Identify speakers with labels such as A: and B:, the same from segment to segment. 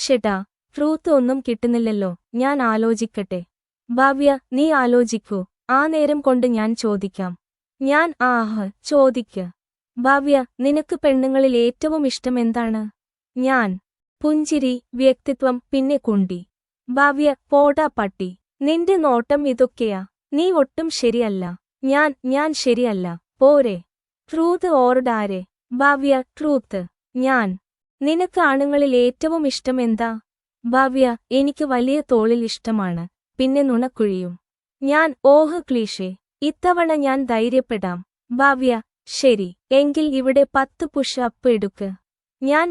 A: ഷെടാ truth ഒന്നും കിട്ടുന്നില്ലല്ലോ, ഞാൻ ആലോചിക്കട്ടെ. ഭവ്യ, നീ ആലോചിക്കൂ, ആ നേരം കൊണ്ട് ഞാൻ ചോദിക്കാം. ചോദിക്ക്. ഭവ്യ, നിനക്ക് പെണ്ണുങ്ങളിൽ ഏറ്റവും ഇഷ്ടം എന്താണ്? പുഞ്ചിരി, വ്യക്തിത്വം, പിന്നെ കുണ്ടി. ഭവ്യ, പോടാ പട്ടി, നിന്റെ നോട്ടം ഇതൊക്കെയാ. നീ ഒട്ടും ശരിയല്ല. ഞാൻ ശരിയല്ല, പോരെ. Truth or dare? Bhavya, truth. നിനക്ക് ആണുങ്ങളിൽ ഏറ്റവും ഇഷ്ടം എന്താ? ഭവ്യ, എനിക്ക് വലിയ തോളിൽ ഇഷ്ടമാണ്, പിന്നെ നുണക്കുഴിയും. ക്ലീഷേ. ഇത്തവണ ഞാൻ ധൈര്യപ്പെടാം. ഭവ്യ, ശരി, എങ്കിൽ ഇവിടെ 10 പുഷ് അപ്പ് എടുക്ക്.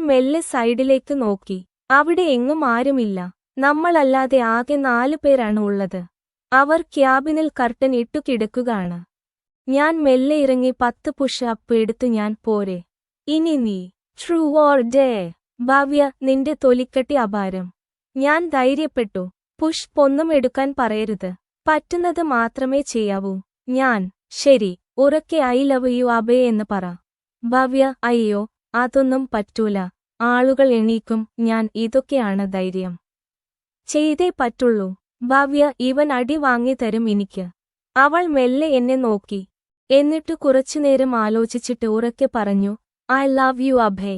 A: മെല്ലെ സൈഡിലേക്ക് നോക്കി. അവിടെ എങ്ങും ആരുമില്ല. നമ്മളല്ലാതെ ആകെ 4 പേരാണ് ഉള്ളത്. അവർ ക്യാബിനിൽ കർട്ടൻ ഇട്ടു കിടക്കുകയാണ്. മെല്ലെ ഇറങ്ങി 10 പുഷ് അപ്പ് എടുത്ത് പോരെ. ഇനി നീ. True or day? ഭവ്യ, നിന്റെ തൊലിക്കട്ടി അപാരം. ധൈര്യപ്പെട്ടു. പുഷ് ഒന്നും എടുക്കാൻ പറയരുത്. പറ്റുന്നത് മാത്രമേ ചെയ്യാവൂ. ശരി, ഉറക്കെ ഐ ലവ് യു അബേ എന്ന് പറ. ഭവ്യ, അയ്യോ, അതൊന്നും പറ്റൂല. ആളുകൾ എണീക്കും. ഇതൊക്കെയാണ് ധൈര്യം. ചെയ്തേ പറ്റുള്ളൂ. ഭവ്യ, ഇവൻ അടി വാങ്ങി തരും എനിക്ക്. അവൾ മെല്ലെ എന്നെ നോക്കി. എന്നിട്ട് കുറച്ചുനേരം ആലോചിച്ചിട്ട് ഉറക്കെ പറഞ്ഞു, ഐ ലവ് യു അഭേ.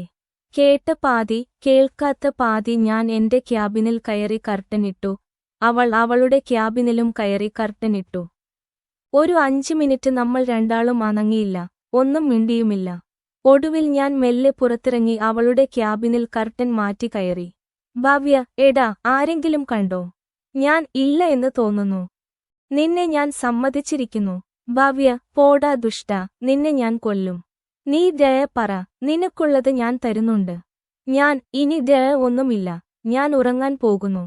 A: കേട്ട പാതി, കേൾക്കാത്ത പാതി. എന്റെ ക്യാബിനിൽ കയറി കർട്ടനിട്ടു. അവൾ അവളുടെ ക്യാബിനിലും കയറി കർട്ടനിട്ടു. ഒരു 5 മിനിറ്റ് നമ്മൾ രണ്ടാളും അനങ്ങിയില്ല, ഒന്നും മിണ്ടിയുമില്ല. ഒടുവിൽ മെല്ലെ പുറത്തിറങ്ങി അവളുടെ ക്യാബിനിൽ കർട്ടൻ മാറ്റി കയറി. ഭവ്യ, എടാ, ആരെങ്കിലും കണ്ടോ? ഇല്ല എന്ന് തോന്നുന്നു. നിന്നെ ഞാൻ സമ്മതിച്ചിരിക്കുന്നു. ഭവ്യ, പോടാ ദുഷ്ടാ, നിന്നെ ഞാൻ കൊല്ലും. നീ ദയ പറ, നിനക്കുള്ളത് ഞാൻ തരുന്നുണ്ട്. ഇനി ദയ ഒന്നുമില്ല, ഉറങ്ങാൻ പോകുന്നു.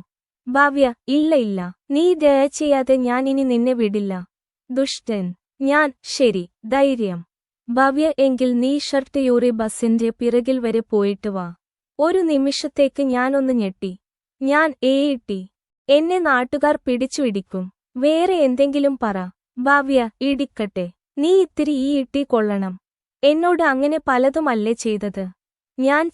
A: ഭവ്യ, ഇല്ല, നീ ദയ ചെയ്യാതെ ഇനി നിന്നെ വിടില്ല. ദുഷ്ടൻ. ശരി, ധൈര്യം. ഭവ്യ, എങ്കിൽ നീ ഷർട്ട് യൂറി ബസിന്റെ പിറകിൽ വരെ പോയിട്ട് വാ. ഒരു നിമിഷത്തേക്ക് ഒന്ന് ഞെട്ടി. ഇട്ടി. എന്നെ നാട്ടുകാർ പിടിച്ചു ഇടിക്കും. വേറെ എന്തെങ്കിലും പറ. ഭവ്യ, ഇടിക്കട്ടെ. നീ ഇത്തിരി ഇട്ടി കൊള്ളണം. എന്നോട് അങ്ങനെ പലതുമല്ലേ ചെയ്തത്.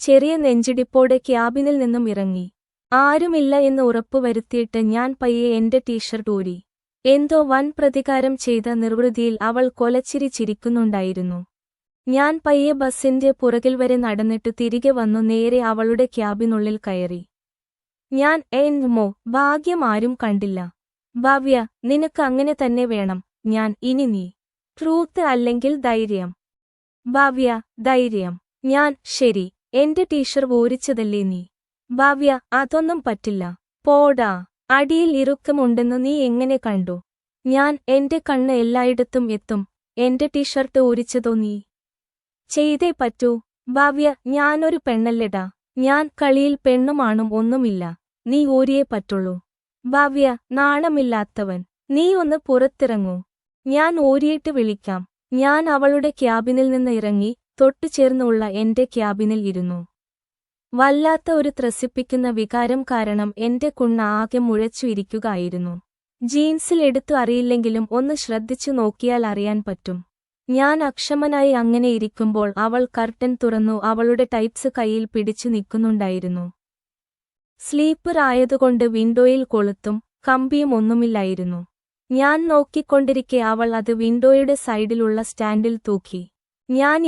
A: ചെറിയ നെഞ്ചിടിപ്പോടെ ക്യാബിനിൽ നിന്നും ഇറങ്ങി. ആരുമില്ല എന്ന് ഉറപ്പുവരുത്തിയിട്ട് പയ്യെ എന്റെ ടീഷർട്ട് ഊരി. എന്തോ വൻ പ്രതികാരം ചെയ്ത നിർവൃതിയിൽ അവൾ കൊലച്ചിരി ചിരിക്കുന്നുണ്ടായിരുന്നു. പയ്യെ ബസിന്റെ പുറകിൽ വരെ നടന്നിട്ട് തിരികെ വന്നു നേരെ അവളുടെ ക്യാബിനുള്ളിൽ കയറി. ഭാഗ്യം ആരും കണ്ടില്ല. ഭവ്യ, നിനക്ക് അങ്ങനെ തന്നെ വേണം. ഇനി നീ. ട്രൂത്ത് അല്ലെങ്കിൽ ധൈര്യം? ഭവ്യ, ധൈര്യം. ശരി, എന്റെ ടീഷർട്ട് ഊരിച്ചതല്ലേ നീ? ഭവ്യ, അതൊന്നും പറ്റില്ല. പോടാ. അടിയിൽ ഇറുക്കമുണ്ടെന്ന് നീ എങ്ങനെ കണ്ടു? എന്റെ കണ്ണ് എല്ലായിടത്തും എത്തും. എന്റെ ടീഷർട്ട് ഊരിച്ചതോ നീ? ചെയ്തേ പറ്റൂ. ഭവ്യ, ഞാനൊരു പെണ്ണല്ലെടാ. കളിയിൽ പെണ്ണുമാണും ഒന്നുമില്ല. നീ ഊരിയേ പറ്റുള്ളൂ. ഭവ്യ, നാണമില്ലാത്തവൻ. നീ ഒന്ന് പുറത്തിറങ്ങൂ. ഊരിയിട്ട് വിളിക്കാം. അവളുടെ ക്യാബിനിൽ നിന്ന് ഇറങ്ങി തൊട്ടുചേർന്നുള്ള എന്റെ ക്യാബിനിൽ ഇരുന്നു. വല്ലാത്ത ഒരു ത്രസിപ്പിക്കുന്ന വികാരം കാരണം എന്റെ കുണ്ണ ആകെ മുഴച്ചു ഇരിക്കുകയായിരുന്നു. ജീൻസിൽ എടുത്തു അറിയില്ലെങ്കിലും ഒന്ന് ശ്രദ്ധിച്ചു നോക്കിയാൽ അറിയാൻ പറ്റും. അക്ഷമനായി അങ്ങനെ ഇരിക്കുമ്പോൾ അവൾ കർട്ടൻ തുറന്നു അവളുടെ ടൈറ്റ്സ് കയ്യിൽ പിടിച്ചു നിൽക്കുന്നുണ്ടായിരുന്നു. സ്ലീപ്പർ ആയതുകൊണ്ട് വിൻഡോയിൽ കൊളുത്തും കമ്പിയും ഒന്നുമില്ലായിരുന്നു. നോക്കിക്കൊണ്ടിരിക്കെ അവൾ അത് വിൻഡോയുടെ സൈഡിലുള്ള സ്റ്റാൻഡിൽ തൂക്കി.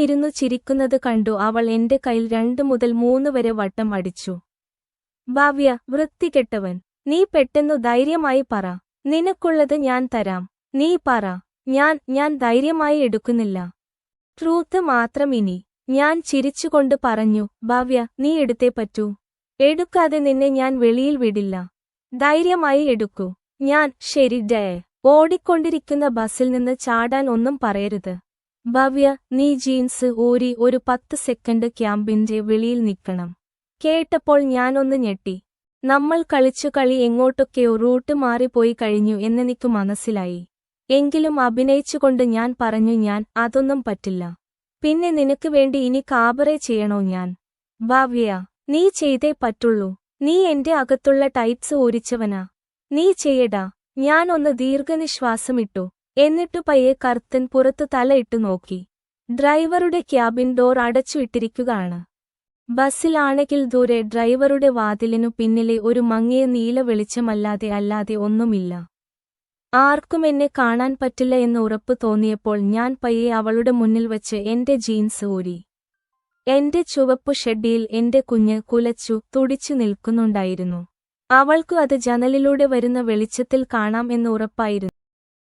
A: ഇരുന്നു ചിരിക്കുന്നത് കണ്ടു അവൾ എന്റെ കയ്യിൽ 2 മുതൽ 3 വരെ വട്ടം അടിച്ചു. ഭവ്യ, വൃത്തികെട്ടവൻ. നീ പെട്ടെന്നു ധൈര്യമായി പറ. നിനക്കുള്ളത് ഞാൻ തരാം. നീ പറ. ഞാൻ ധൈര്യമായി എടുക്കുന്നില്ല. ട്രൂത്ത് മാത്രം ഇനി. ചിരിച്ചുകൊണ്ട് പറഞ്ഞു. ഭവ്യ, നീ എടുത്തേ പറ്റൂ. എടുക്കാതെ നിന്നെ ഞാൻ വെളിയിൽ വിടില്ല. ധൈര്യമായി എടുക്കൂ. ശരി ഡേ. ഓടിക്കൊണ്ടിരിക്കുന്ന ബസിൽ നിന്ന് ചാടാൻ ഒന്നും പറയരുത്. ഭവ്യ, നീ ജീൻസ് ഊരി ഒരു 10 സെക്കൻഡ് ക്യാബിന്റെ വെളിയിൽ നിൽക്കണം. കേട്ടപ്പോൾ ഒന്ന് ഞെട്ടി. നമ്മൾ കളിച്ചു കളി എങ്ങോട്ടൊക്കെയോ റൂട്ട് മാറിപ്പോയി കഴിഞ്ഞു എന്നെനിക്ക് മനസ്സിലായി. എങ്കിലും അഭിനയിച്ചുകൊണ്ട് പറഞ്ഞു അതൊന്നും പറ്റില്ല. പിന്നെ നിനക്ക് വേണ്ടി ഇനി കാബറേ ചെയ്യണോ ഞാൻ? ഭവ്യ, നീ ചെയ്തേ പറ്റുള്ളൂ. നീ എന്റെ അകത്തുള്ള ടൈറ്റ്സ് ഊരിച്ചവനാ. നീ ചെയ്യടാ. ഒന്ന് ദീർഘനിശ്വാസമിട്ടു. എന്നിട്ടു പയ്യെ കർട്ടൻ പുറത്തു തലയിട്ട് നോക്കി. ഡ്രൈവറുടെ ക്യാബിൻ ഡോർ അടച്ചു ഇട്ടിരിക്കുകയാണ്. ബസ്സിലാണെങ്കിൽ ദൂരെ ഡ്രൈവറുടെ വാതിലിനു പിന്നിലെ ഒരു മങ്ങിയ നീല വെളിച്ചമല്ലാതെ ഒന്നുമില്ല. ആർക്കും എന്നെ കാണാൻ പറ്റില്ല എന്ന് ഉറപ്പ് തോന്നിയപ്പോൾ ഞാൻ പയ്യെ അവളുടെ മുന്നിൽ വച്ച് എന്റെ ജീൻസ് ഊരി. എന്റെ ചുവപ്പു ഷെഡ്ഡിയിൽ എന്റെ കുഞ്ഞ് കുലച്ചു തുടിച്ചു നിൽക്കുന്നുണ്ടായിരുന്നു. അവൾക്കു അത് ജനലിലൂടെ വരുന്ന വെളിച്ചത്തിൽ കാണാം എന്ന് ഉറപ്പായിരുന്നു.